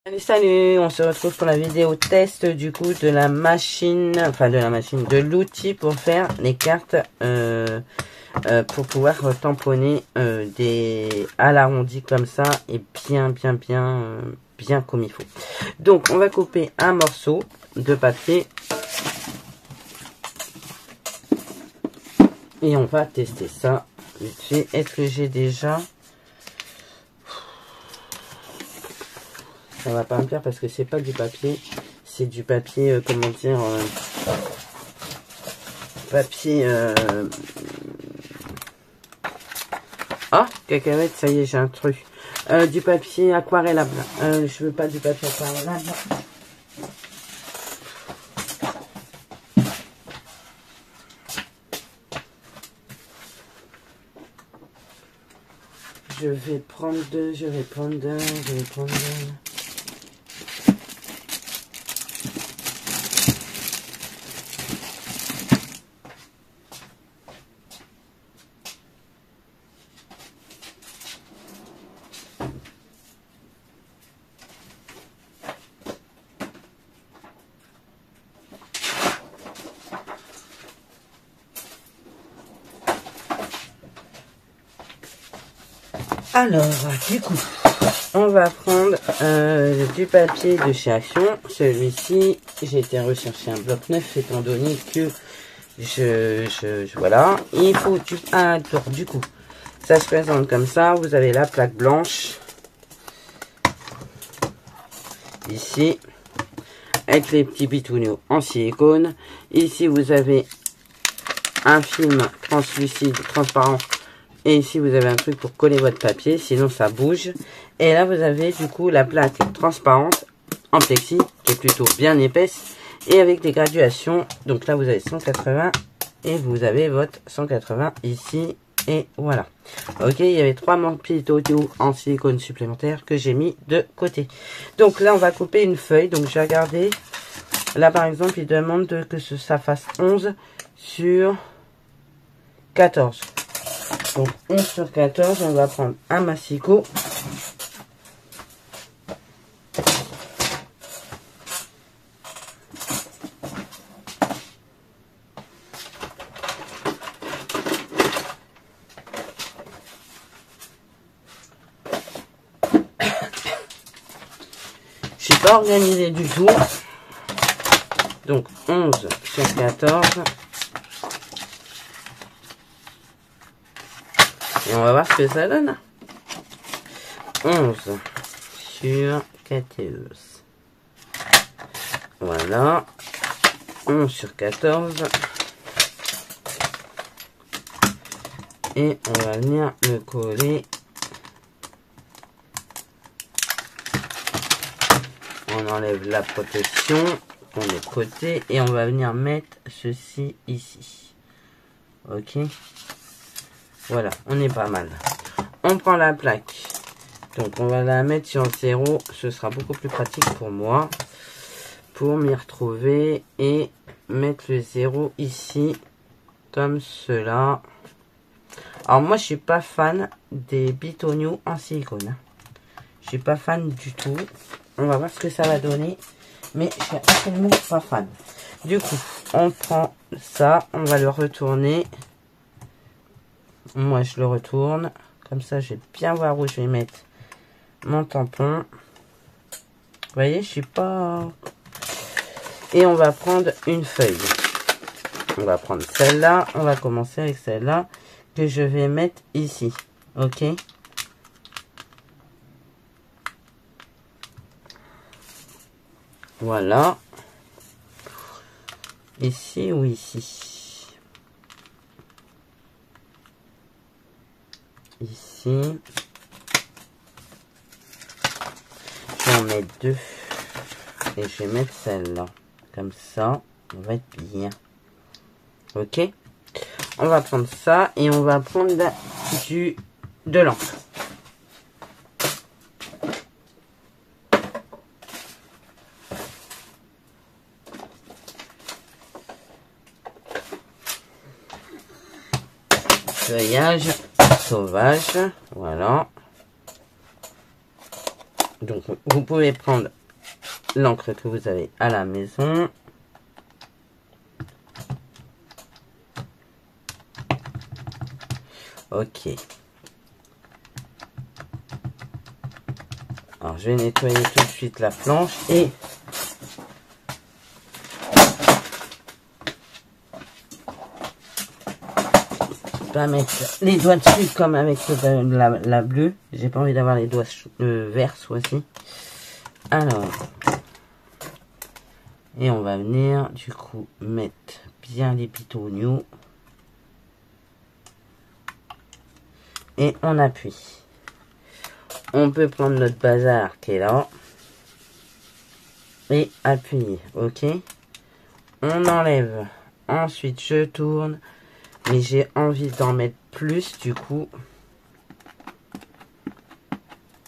Allez, salut, on se retrouve pour la vidéo test du coup de la machine, de l'outil pour faire les cartes pour pouvoir tamponner à l'arrondi comme ça et bien comme il faut. Donc on va couper un morceau de papier et on va tester ça vite fait. Est-ce que j'ai déjà... Ça va pas me plaire parce que c'est pas du papier, c'est du papier, comment dire, papier... Ah, cacahuète, ça y est, j'ai un truc. Du papier aquarellable. Je veux pas du papier aquarellable. Je vais prendre deux. Alors, du coup, on va prendre du papier de chez Action. Celui-ci, j'ai été rechercher un bloc neuf étant donné que voilà. Il faut du coup, ça se présente comme ça. Vous avez la plaque blanche ici avec les petits bitouniaux en silicone. Ici, vous avez un film translucide, transparent. Et ici, vous avez un truc pour coller votre papier, sinon ça bouge. Et là, vous avez du coup la plaque transparente en plexi, qui est plutôt bien épaisse, et avec des graduations. Donc là, vous avez 180 et vous avez votre 180 ici. Et voilà. Ok, il y avait 3 morpiers audio en silicone supplémentaires que j'ai mis de côté. Donc là, on va couper une feuille. Donc je vais regarder. Là, par exemple, il demande que ça fasse 11 sur 14. Donc 11 sur 14, on va prendre un massicot. Je suis pas organisé du tout. Donc 11 sur 14. Et on va voir ce que ça donne. 11 sur 14. Voilà. 11 sur 14. Et on va venir le coller. On enlève la protection. On met de côté. Et on va venir mettre ceci ici. Ok. Voilà, on est pas mal. On prend la plaque. Donc, on va la mettre sur 0. Ce sera beaucoup plus pratique pour moi. Pour m'y retrouver. Et mettre le 0 ici. Comme cela. Alors, moi, je suis pas fan des bitouniaux en silicone. Je suis pas fan du tout. On va voir ce que ça va donner. Mais je suis absolument pas fan. Du coup, on prend ça. On va le retourner. Moi, je le retourne. Comme ça, je vais bien voir où je vais mettre mon tampon. Vous voyez, je suis pas... Et on va prendre une feuille. On va prendre celle-là. On va commencer avec celle-là que je vais mettre ici. Ok? Voilà. Ici ou ici? Ici, je vais en mettre 2 et je vais mettre celle-là comme ça, on va être bien. Ok, on va prendre ça et on va prendre de l'encre. Feuillage sauvage, voilà. Donc vous pouvez prendre l'encre que vous avez à la maison. Ok. Alors, je vais nettoyer tout de suite la planche et pas mettre les doigts dessus comme avec la bleue. J'ai pas envie d'avoir les doigts verts ce fois-ci. Alors, et on va venir du coup mettre bien les pitonios et on appuie. On peut prendre notre bazar qui est là et appuyer. Ok, on enlève. Ensuite, je tourne. Mais j'ai envie d'en mettre plus, du coup.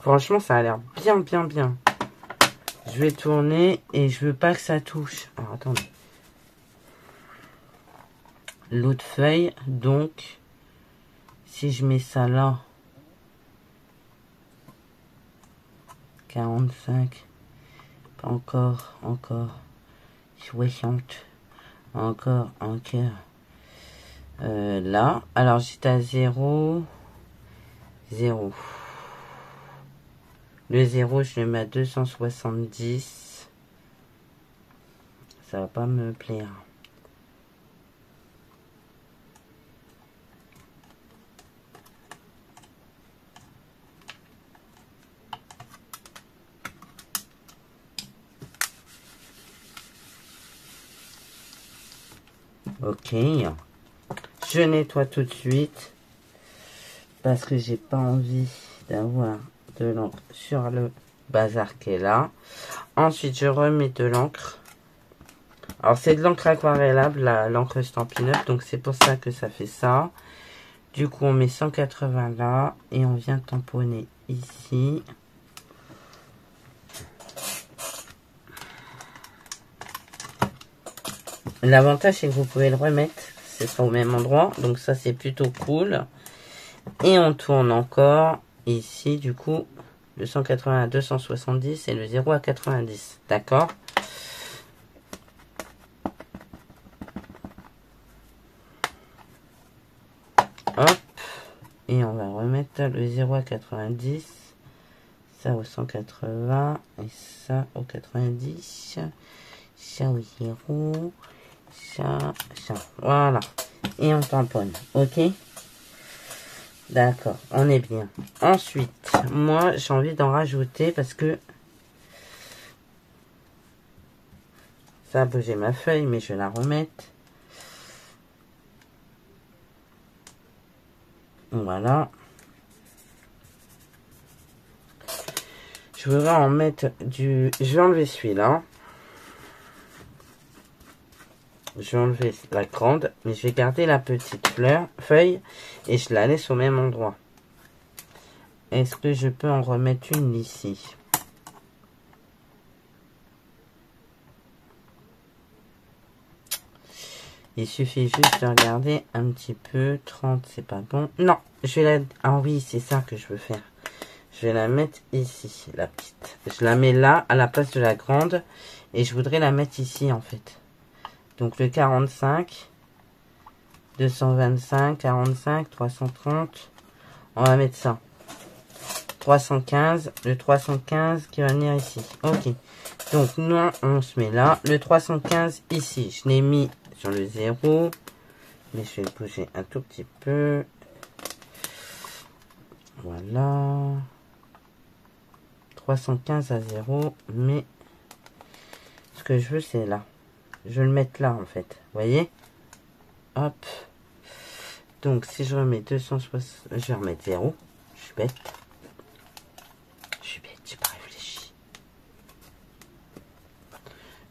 Franchement, ça a l'air bien, bien, bien. Je vais tourner et je veux pas que ça touche. Alors, attendez. L'autre feuille, donc, si je mets ça là, 45, pas encore, 60, encore, là, alors j'étais à 0, 0. Le 0, je le mets à 270. Ça va pas me plaire. Ok. Je nettoie tout de suite. Parce que j'ai pas envie d'avoir de l'encre sur le bazar qui est là. Ensuite, je remets de l'encre. Alors, c'est de l'encre aquarellable, l'encre Stampin' Up. Donc, c'est pour ça que ça fait ça. Du coup, on met 180 là. Et on vient tamponner ici. L'avantage, c'est que vous pouvez le remettre. Ce sera au même endroit. Donc, ça, c'est plutôt cool. Et on tourne encore. Ici, du coup, le 180 à 270 et le 0 à 90. D'accord ? Hop. Et on va remettre le 0 à 90. Ça au 180. Et ça au 90. Ça au 0. Ça. Voilà. Et on tamponne. Ok ? D'accord. On est bien. Ensuite, moi, j'ai envie d'en rajouter parce que ça a bougé ma feuille, mais je vais la remettre. Voilà. Je voudrais en mettre du... Je vais enlever celui-là. Je vais enlever la grande, mais je vais garder la petite feuille et je la laisse au même endroit. Est-ce que je peux en remettre une ici? Il suffit juste de regarder un petit peu. 30, c'est pas bon. Non, je vais la... Ah oui, c'est ça que je veux faire. Je vais la mettre ici, la petite. Je la mets là, à la place de la grande. Et je voudrais la mettre ici, en fait. Donc, le 45, 225, 45, 330. On va mettre ça. 315, le 315 qui va venir ici. Ok. Donc, non, on se met là. Le 315 ici. Je l'ai mis sur le 0. Mais je vais le bouger un tout petit peu. Voilà. 315 à 0. Mais ce que je veux, c'est là. Je vais le mettre là, en fait. Vous voyez? Hop. Donc, si je remets 260... Je vais remettre 0. Je suis bête. J'ai pas réfléchi.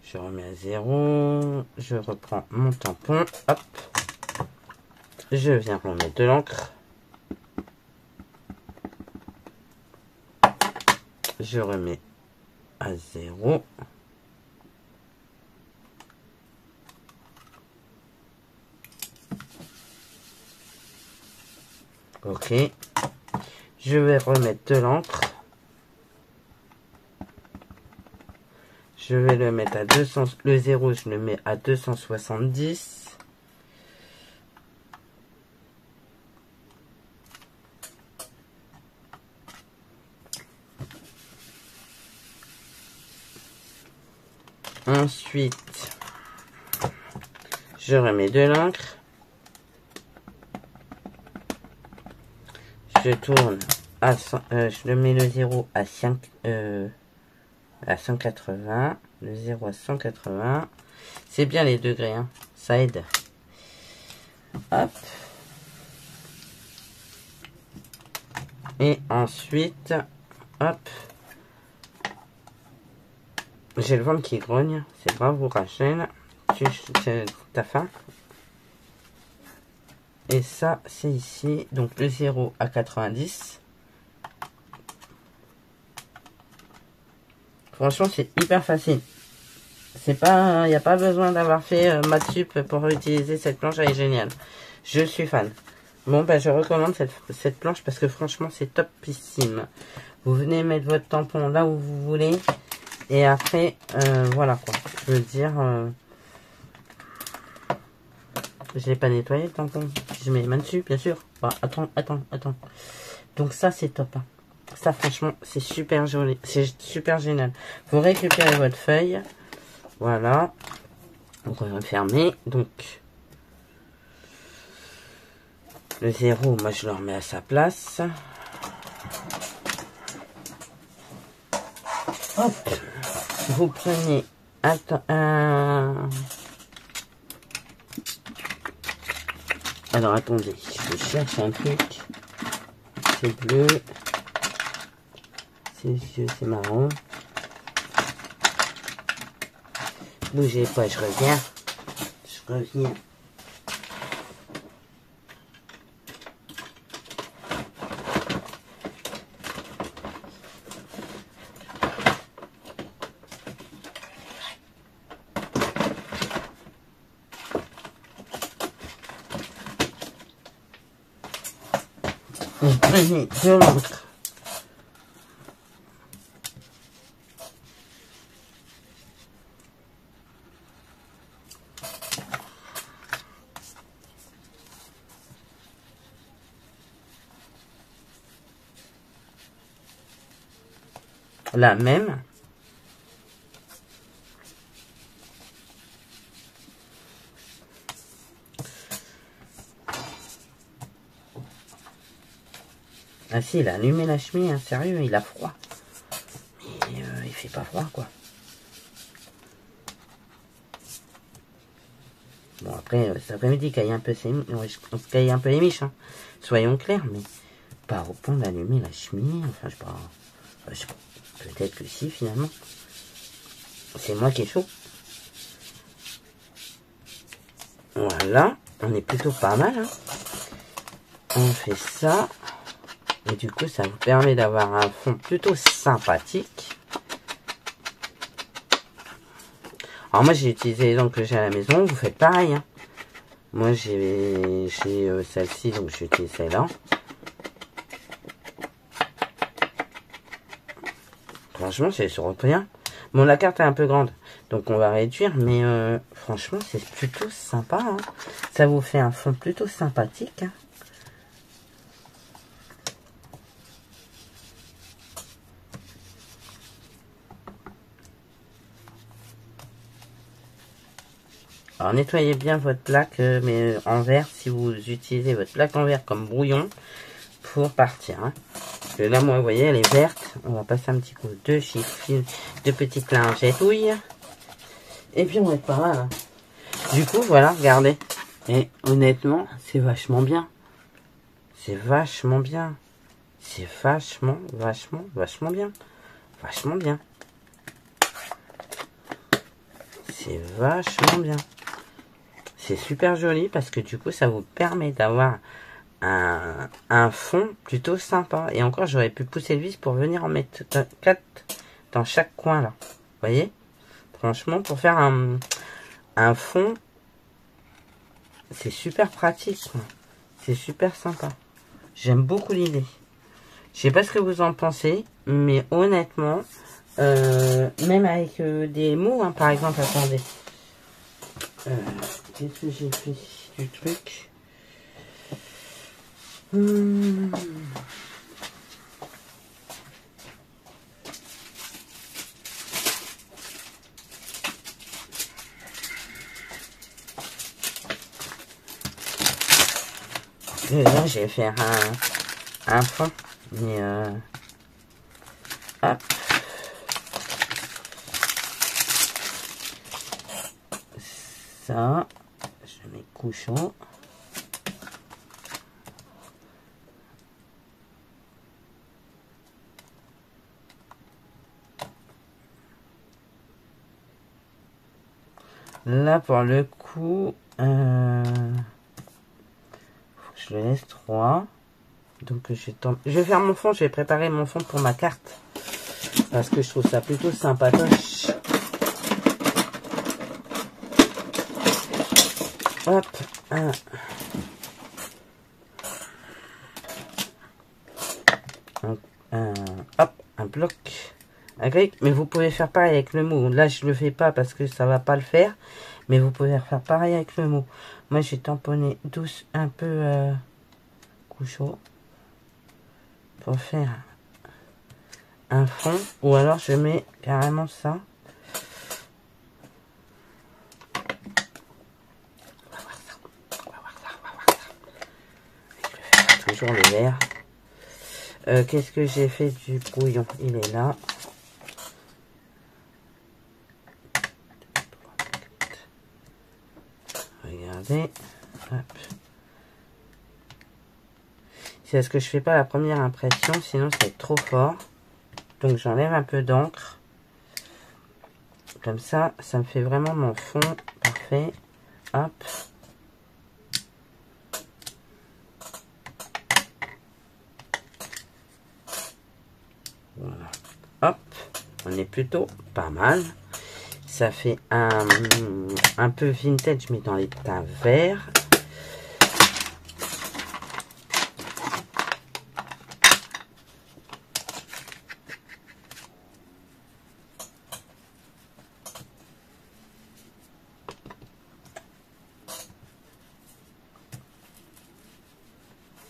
Je remets à 0. Je reprends mon tampon. Hop. Je viens remettre de l'encre. Je remets à 0. Ok. Je vais remettre de l'encre. Je vais le mettre à 200. Le 0, je le mets à 270. Ensuite, je remets de l'encre. Je tourne à 100, je le mets le 0 à 5, à 180. Le 0 à 180. C'est bien les degrés, hein, ça aide. Hop. Et ensuite, hop. J'ai le ventre qui grogne. C'est bravo Rachel. T'as faim. Et ça, c'est ici. Donc le 0 à 90. Franchement, c'est hyper facile. C'est pas, il n'y a pas besoin d'avoir fait maths sup pour utiliser cette planche. Elle est géniale. Je suis fan. Bon, ben, je recommande cette planche parce que franchement, c'est topissime. Vous venez mettre votre tampon là où vous voulez. Et après, voilà quoi. Je veux dire, je l'ai pas nettoyé le tampon. Je mets les mains dessus, bien sûr. Bah, attends. Donc ça, c'est top. Hein. Ça, franchement, c'est super joli. C'est super génial. Vous récupérez votre feuille. Voilà. Donc, on va fermer. Donc, le 0, moi, je le remets à sa place. Hop. Vous prenez alors attendez, je cherche un truc. C'est bleu, c'est vieux, c'est marron. Bougez pas, je reviens. Vous prenez de l'encre. La même. Ah si, il a allumé la cheminée, hein, sérieux, il a froid. Mais il fait pas froid, quoi. Bon, après, cet après-midi, caille un peu les miches, hein. Soyons clairs, mais pas au point d'allumer la cheminée. Enfin, je sais pas. Peut-être que si, finalement. C'est moi qui est chaud. Voilà. On est plutôt pas mal, hein. On fait ça. Et du coup, ça vous permet d'avoir un fond plutôt sympathique. Alors moi, j'ai utilisé les encres que j'ai à la maison. Vous faites pareil, hein. Moi, j'ai celle-ci, donc j'utilise celle-là. Franchement, c'est sur rien. Bon, la carte est un peu grande, donc on va réduire. Mais franchement, c'est plutôt sympa, hein. Ça vous fait un fond plutôt sympathique, hein. Alors nettoyez bien votre plaque, mais en verre, si vous utilisez votre plaque en verre comme brouillon pour partir. Hein. Parce que là, moi, vous voyez, elle est verte. On va passer un petit coup de chiffres, de petites lingettes, oui. Et puis on va être par là, hein. Du coup, voilà, regardez. Et honnêtement, c'est vachement bien. C'est vachement bien. C'est vachement bien. Vachement bien. C'est vachement bien. C'est super joli parce que du coup, ça vous permet d'avoir un fond plutôt sympa. Et encore, j'aurais pu pousser le vis pour venir en mettre 4 dans chaque coin là. Vous voyez? Franchement, pour faire un fond, c'est super pratique. C'est super sympa. J'aime beaucoup l'idée. Je sais pas ce que vous en pensez, mais honnêtement, Même avec des mots, hein, par exemple, attendez. Qu'est-ce que j'ai fait du truc? Là, je vais faire un fond, mais hop. Ça, je mets couchon. Là, pour le coup, faut que je le laisse 3. Donc, je vais faire mon fond. Je vais préparer mon fond pour ma carte. Parce que je trouve ça plutôt sympatoche. Hop. Hop. Un bloc. Mais vous pouvez faire pareil avec le mot. Là, je le fais pas parce que ça va pas le faire. Mais vous pouvez faire pareil avec le mot. Moi, j'ai tamponné douce un peu couchot pour faire un fond. Ou alors, je mets carrément ça. On va voir ça. On va voir ça. On va voir ça. Je vais faire toujours le vert. Qu'est-ce que j'ai fait du brouillon? Il est là. Regardez, hop. C'est parce que je fais pas la première impression, sinon ça va être trop fort. Donc j'enlève un peu d'encre. Comme ça, ça me fait vraiment mon fond parfait. Hop. Voilà. Hop. On est plutôt pas mal. Ça fait un peu vintage, mais dans les teints verts.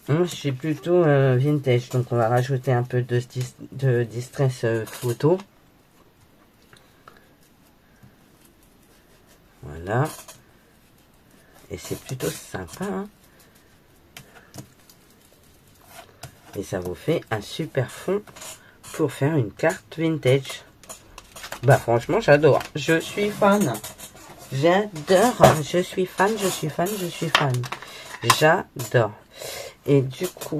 Moi, je suis plutôt vintage, donc on va rajouter un peu de distress photo. Voilà. Et c'est plutôt sympa, hein. Et ça vous fait un super fond pour faire une carte vintage. Bah franchement, j'adore. Je suis fan. J'adore. Je suis fan, je suis fan, je suis fan. J'adore. Et du coup,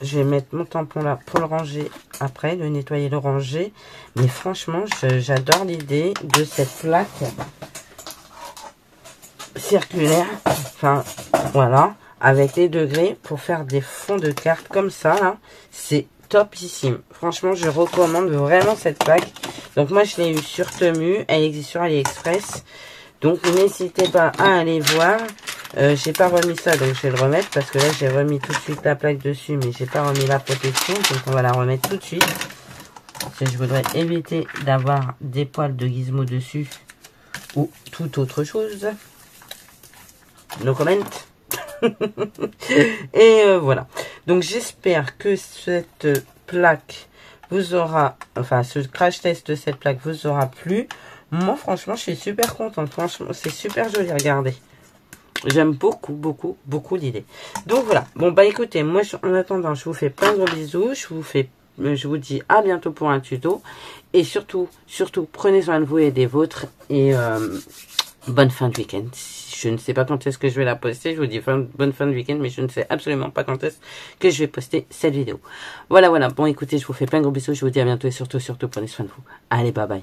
je vais mettre mon tampon là pour le ranger après, le nettoyer, le ranger. Mais franchement, j'adore l'idée de cette plaque circulaire. Enfin, voilà. Avec les degrés pour faire des fonds de cartes comme ça, là. C'est topissime. Franchement, je recommande vraiment cette plaque. Donc, moi, je l'ai eu sur Temu. Elle existe sur AliExpress. Donc, n'hésitez pas à aller voir. J'ai pas remis ça, donc je vais le remettre. Parce que là, j'ai remis tout de suite la plaque dessus. Mais j'ai pas remis la protection. Donc, on va la remettre tout de suite. Parce que je voudrais éviter d'avoir des poils de gizmo dessus. Ou toute autre chose. No comment. Et voilà. Donc j'espère que cette plaque vous aura, enfin ce crash test de cette plaque vous aura plu. Moi franchement je suis super contente. Franchement c'est super joli, regardez. J'aime beaucoup, beaucoup, beaucoup l'idée. Donc voilà. Bon bah écoutez, moi en attendant je vous fais plein de gros bisous. Je vous dis à bientôt pour un tuto. Et surtout, prenez soin de vous et des vôtres. Et bonne fin de week-end. Je ne sais pas quand est-ce que je vais la poster. Je vous dis bonne fin de week-end, mais je ne sais absolument pas quand est-ce que je vais poster cette vidéo. Voilà, voilà. Bon, écoutez, je vous fais plein de gros bisous. Je vous dis à bientôt et surtout, prenez soin de vous. Allez, bye bye.